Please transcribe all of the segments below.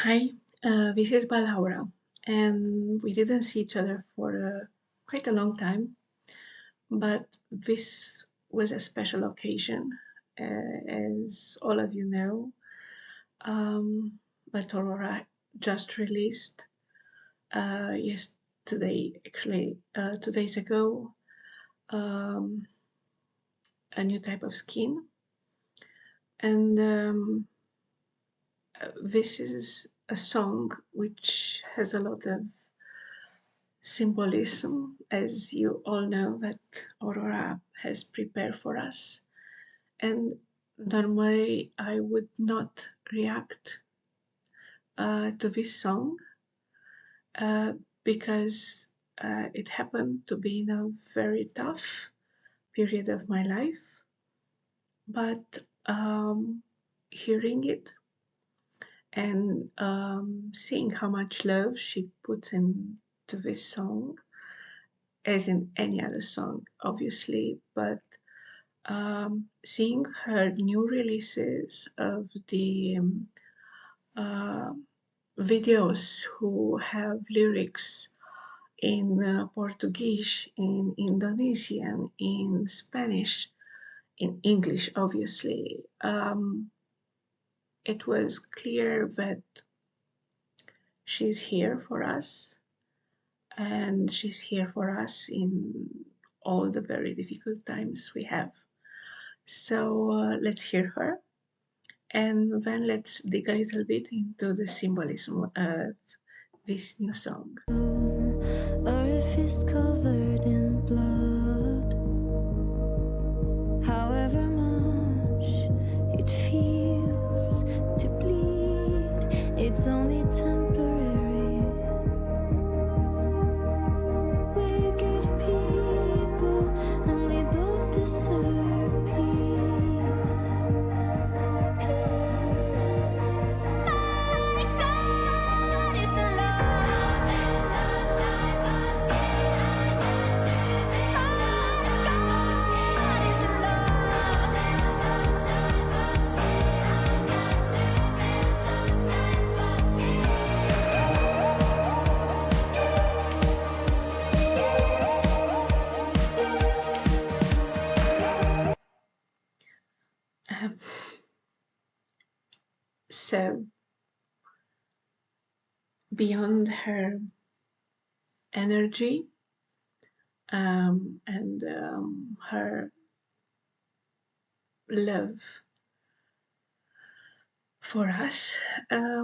Hi, this is Balaura, and we didn't see each other for quite a long time, but this was a special occasion, as all of you know. Um, but Aurora just released yesterday, actually 2 days ago, um, a new type of skin, and this is a song which has a lot of symbolism, as you all know, that Aurora has prepared for us. And normally I would not react to this song uh, because it happened to be in a very tough period of my life. But hearing it and seeing how much love she puts into this song, as in any other song, obviously, but seeing her new releases of the uh, videos who have lyrics in Portuguese, in Indonesian, in Spanish, in English, obviously, it was clear that she's here for us and she's here for us in all the very difficult times we have. So let's hear her. And then let's dig a little bit into the symbolism of this new song. Or if it's covered in blood, however much it feels to bleed, it's only temporary. We're good people and we both deserve peace. My God is in love. And sometimes I'm scared I got to be. My God is in love. And sometimes I'm scared I got to be. Sometimes I'm Um, so, beyond her energy and her love for us,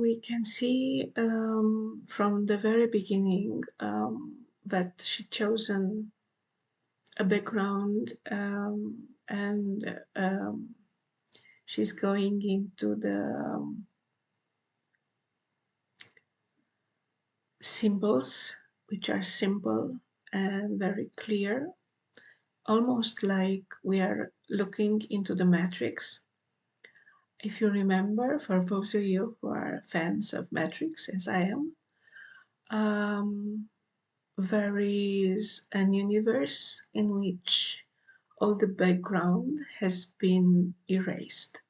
we can see from the very beginning that she chosen a background and she's going into the symbols, which are simple and very clear, almost like we are looking into the Matrix. If you remember, for those of you who are fans of Matrix, as I am, there is an universe in which all the background has been erased.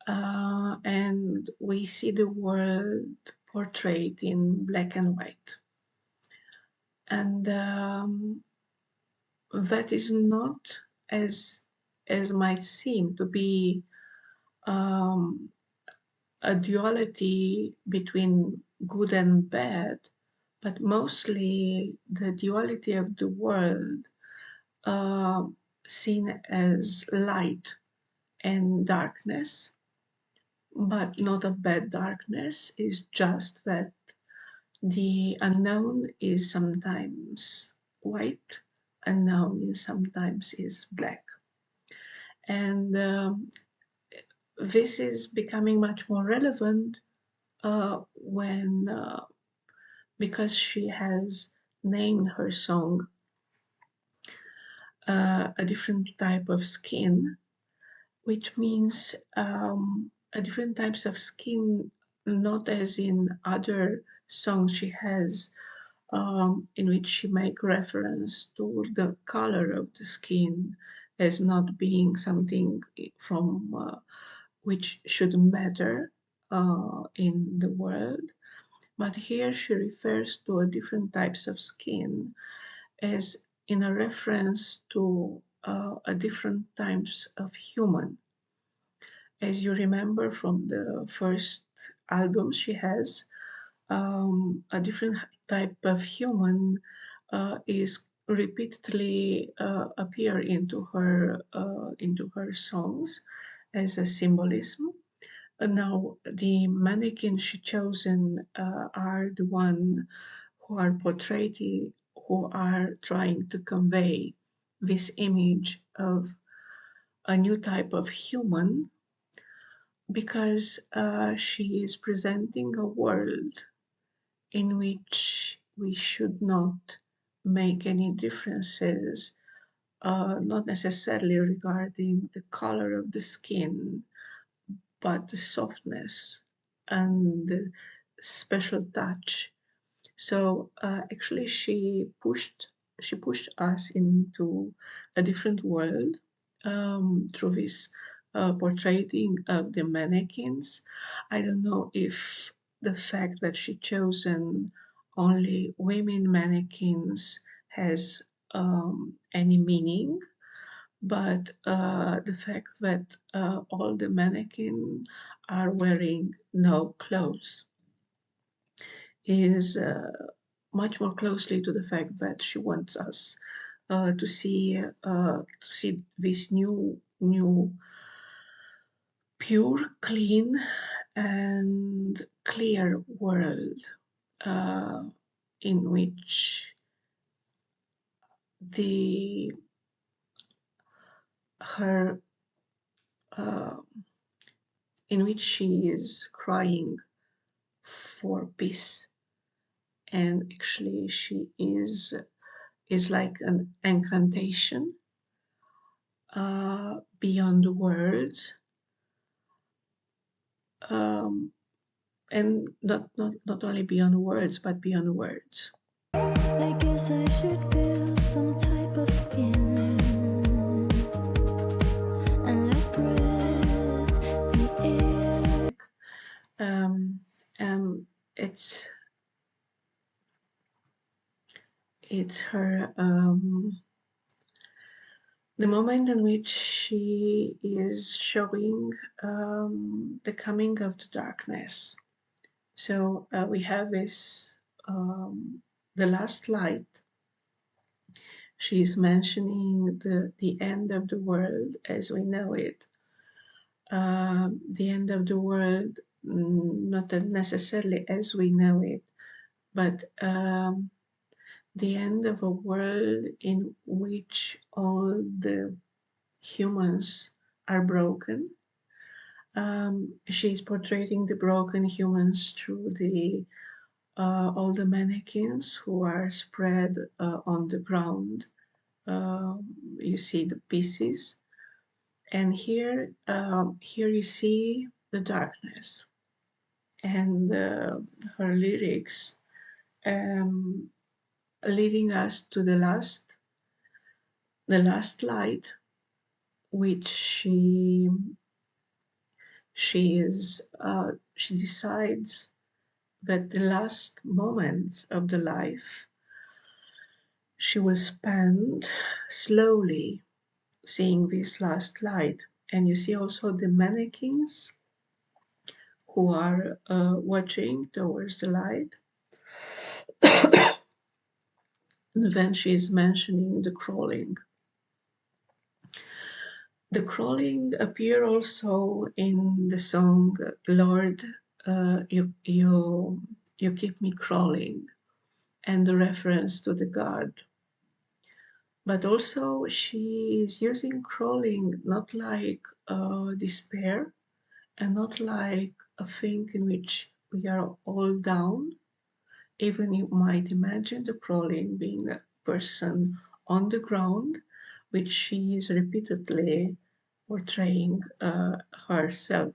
And we see the world portrayed in black and white. And that is not as might seem to be um, a duality between good and bad, but mostly the duality of the world uh, seen as light and darkness, but not a bad darkness, is just that the unknown is sometimes white, unknown is sometimes is black. And this is becoming much more relevant when, because she has named her song a different type of skin, which means a different types of skin, not as in other songs she has, in which she make reference to the color of the skin as not being something from which shouldn't matter, in the world, but here she refers to different types of skin as in a reference to a different types of human. As you remember from the first album she has, a different type of human is repeatedly appear into her songs as a symbolism. Now the mannequin she chosen are the one who are portrayed, who are trying to convey this image of a new type of human, because she is presenting a world in which we should not make any differences, not necessarily regarding the color of the skin, but the softness and the special touch. So actually, she pushed us into a different world through this portraying of the mannequins. I don't know if the fact that she chosen only women mannequins has any meaning, but the fact that all the mannequins are wearing no clothes is much more closely to the fact that she wants us to see this new pure, clean, and clear world uh, in which the her uh, in which she is crying for peace, and actually she is like an incantation beyond words, um, and not only beyond words but beyond words. I guess I should build some type of skin and let breath be air. Um, it's her the moment in which she is showing the coming of the darkness. So we have this the last light. She's mentioning the end of the world as we know it. The end of the world, not necessarily as we know it, but the end of a world in which all the humans are broken. She's portraying the broken humans through the all the mannequins who are spread on the ground. You see the pieces, and here you see the darkness, and her lyrics um, leading us to the last light, which she decides that the last moments of the life she will spend slowly seeing this last light. And you see also the mannequins who are watching towards the light. And then she is mentioning the crawling. The crawling appear also in the song Lord, you keep me crawling, and the reference to the God. But also she is using crawling not like despair, and not like a thing in which we are all down. Even you might imagine the crawling being a person on the ground, which she is repeatedly portraying herself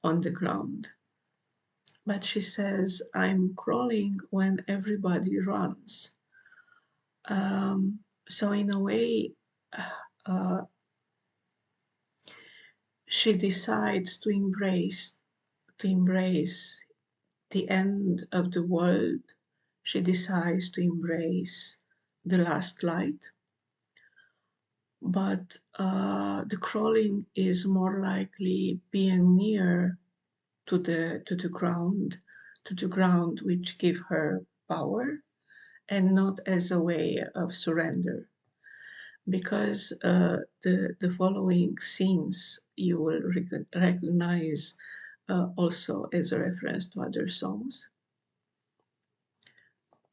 on the ground. But she says, I'm crawling when everybody runs. So, in a way, uh, she decides to embrace to embrace the end of the world. She decides to embrace the last light. But the crawling is more likely being near to the ground which give her power, and not as a way of surrender. Because the following scenes you will recognize also as a reference to other songs.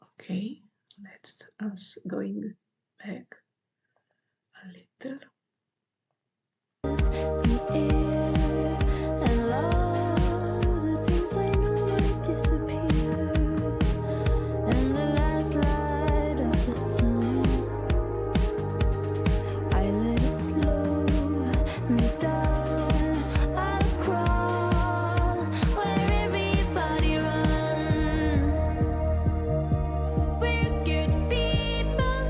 Okay, let's us going back a little. The air and love, the things I know might disappear, and the last light of the sun, I let it slow me down. I'll crawl where everybody runs. We're good people,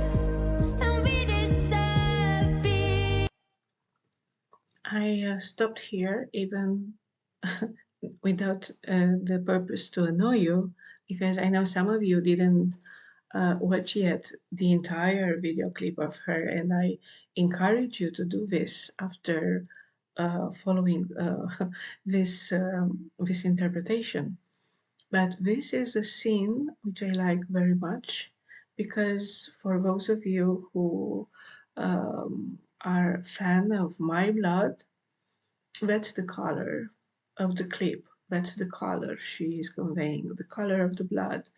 and we deserve peace. I stopped here even without the purpose to annoy you, because I know some of you didn't watch yet the entire video clip of her, and I encourage you to do this after following this interpretation. But this is a scene which I like very much, because for those of you who are fan of My Blood, that's the color of the clip. That's the color she is conveying, the color of the blood,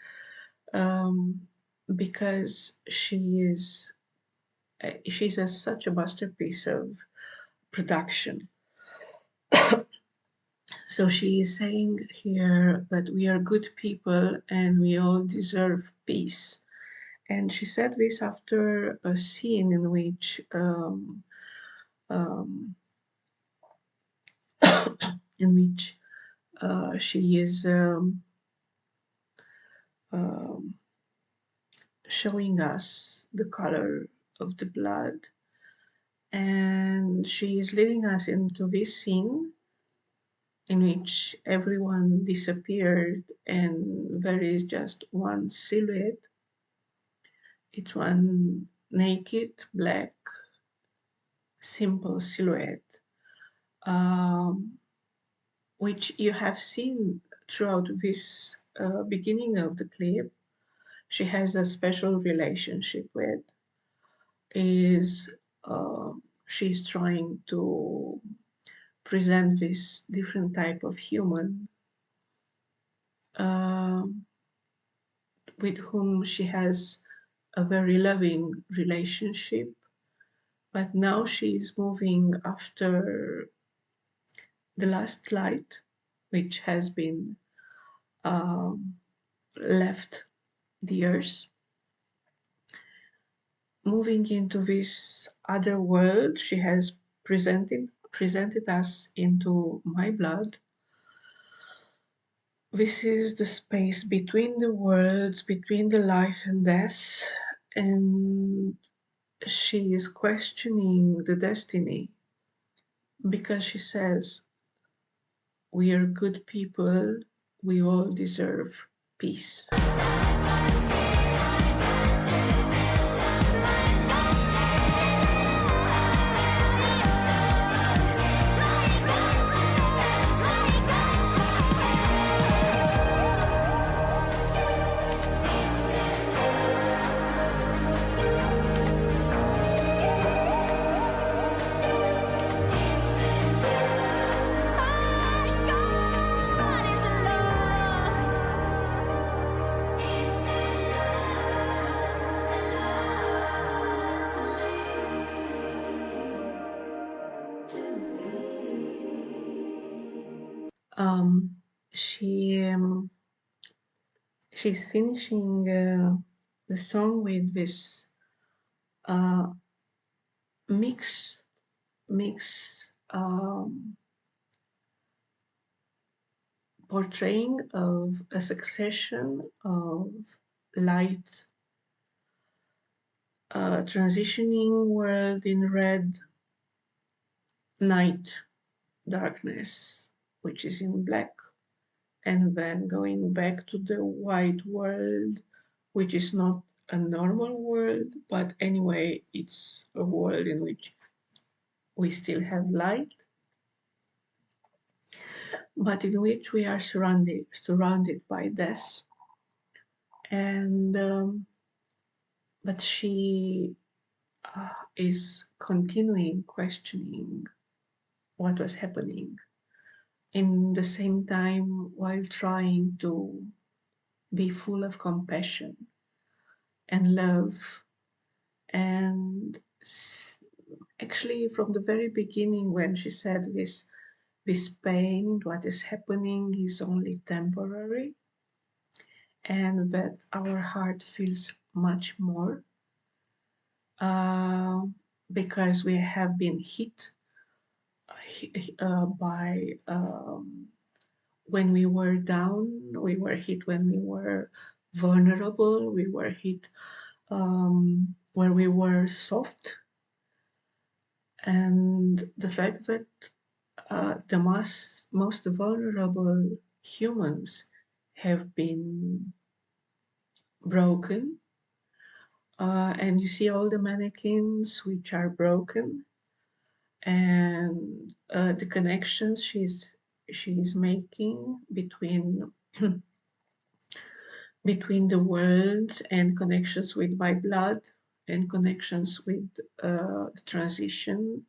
because she's such a masterpiece of production. So she is saying here that we are good people and we all deserve peace. And she said this after a scene in which she is showing us the color of the blood, and she is leading us into this scene in which everyone disappeared and there is just one silhouette. It's one naked, black, simple silhouette, which you have seen throughout this beginning of the clip. She has a special relationship with, is she's trying to present this different type of human with whom she has a very loving relationship, but now she is moving after the last light, which has been left the earth, moving into this other world. She has presented us into My Blood. This is the space between the worlds, between the life and death, and she is questioning the destiny, because she says, we are good people, we all deserve peace. She's finishing the song with this mix portraying of a succession of light, transitioning world in red, night, darkness, which is in black, and then going back to the white world, which is not a normal world, but anyway, it's a world in which we still have light, but in which we are surrounded by death. And but she is continuing questioning what was happening, in the same time while trying to be full of compassion and love. And actually, from the very beginning, when she said this pain, what is happening is only temporary, and that our heart feels much more uh, because we have been hit by when we were down, we were hit when we were vulnerable, we were hit where we were soft. And the fact that the most vulnerable humans have been broken, and you see all the mannequins which are broken, and the connections she's making between between the worlds, and connections with my blood, and connections with the transition,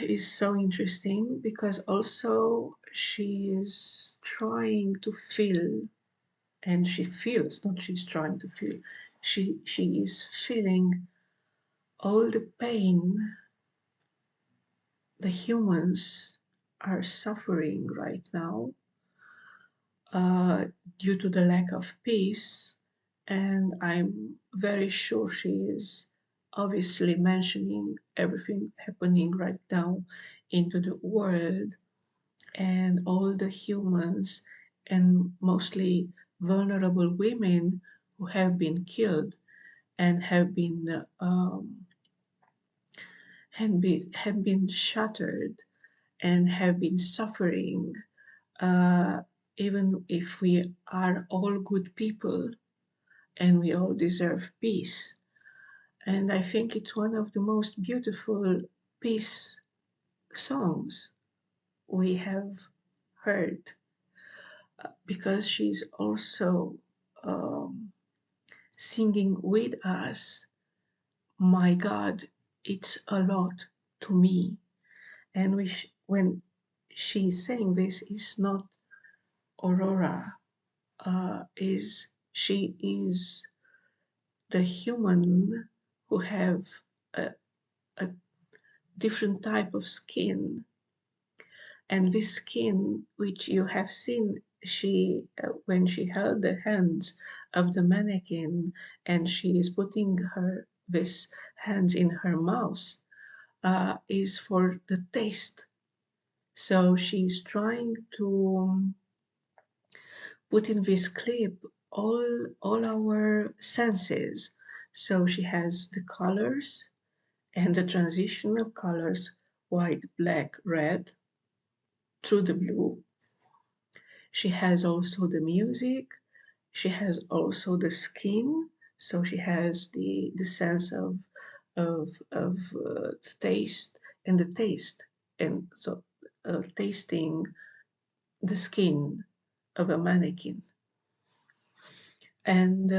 is so interesting, because also she is trying to feel, and she feels, not she's trying to feel, she is feeling all the pain the humans are suffering right now, uh, due to the lack of peace. And I'm very sure she is obviously mentioning everything happening right now into the world, and all the humans, and mostly vulnerable women who have been killed, and had been shattered, and have been suffering, uh, even if we are all good people and we all deserve peace. And I think it's one of the most beautiful peace songs we have heard, because she's also um, singing with us, my God, it's a lot to me. And when she's saying this, is not Aurora, she is the human who have a, a different type of skin, and this skin, which you have seen, she when she held the hands of the mannequin, and she is putting her this hands in her mouth, is for the taste. So she's trying to put in this clip all our senses. So she has the colors and the transition of colors, white, black, red, through the blue. She has also the music. She has also the skin. So she has the sense of taste, and the taste, and so tasting the skin of a mannequin. And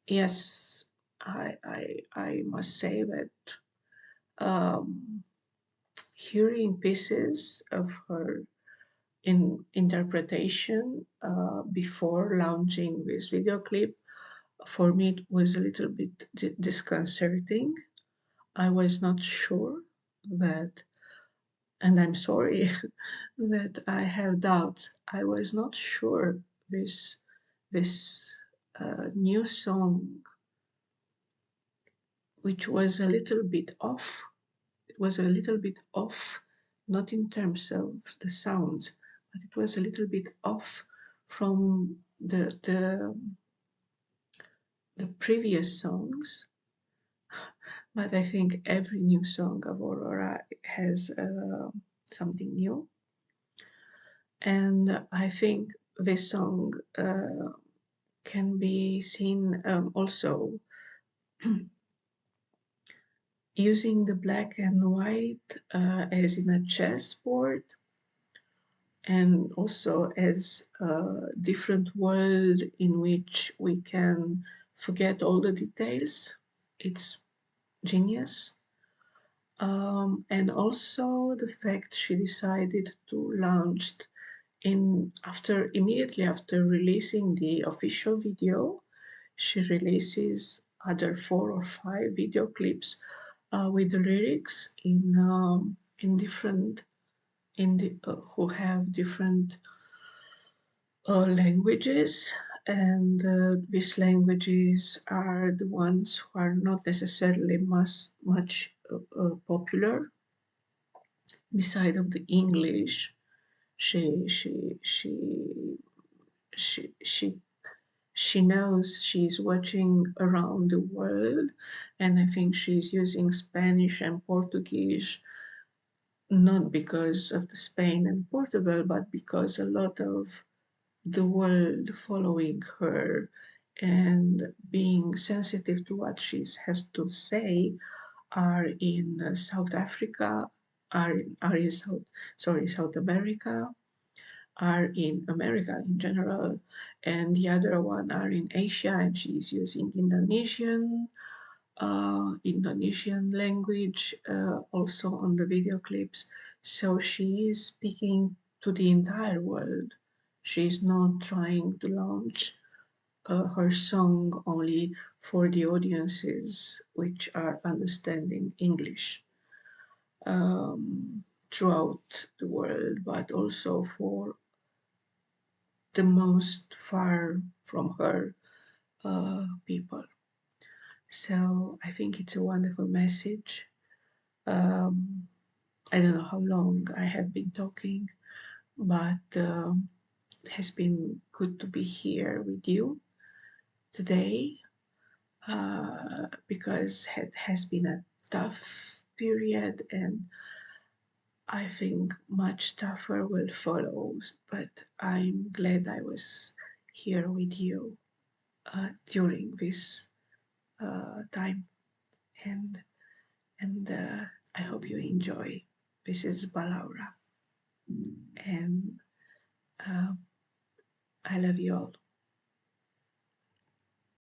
yes, I must say that um, hearing pieces of her in interpretation before launching this video clip, for me it was a little bit disconcerting. I was not sure that, and I'm sorry that I have doubts. I was not sure this new song, which was a little bit off. It was a little bit off, not in terms of the sounds, but it was a little bit off from the previous songs. But I think every new song of Aurora has something new. And I think this song can be seen also using the black and white as in a chessboard, and also as a different world in which we can forget all the details. It's genius. And also the fact she decided to launch immediately after releasing the official video, she releases other 4 or 5 video clips with the lyrics in different who have different languages, and these languages are the ones who are not necessarily much popular. Beside of the English, she she she she she she knows she's watching around the world, and I think she's using Spanish and Portuguese not because of the Spain and Portugal, but because a lot of the world following her and being sensitive to what she has to say are in South Africa, are in South America, are in America in general, and the other one are in Asia, and she's using Indonesian language also on the video clips. So she is speaking to the entire world. She's not trying to launch her song only for the audiences which are understanding English throughout the world, but also for the most far from her people. So I think it's a wonderful message. Um, I don't know how long I have been talking, but it has been good to be here with you today because it has been a tough period, and I think much tougher will follow. But I'm glad I was here with you during this time, and I hope you enjoy. This is Balaura, and I love you all.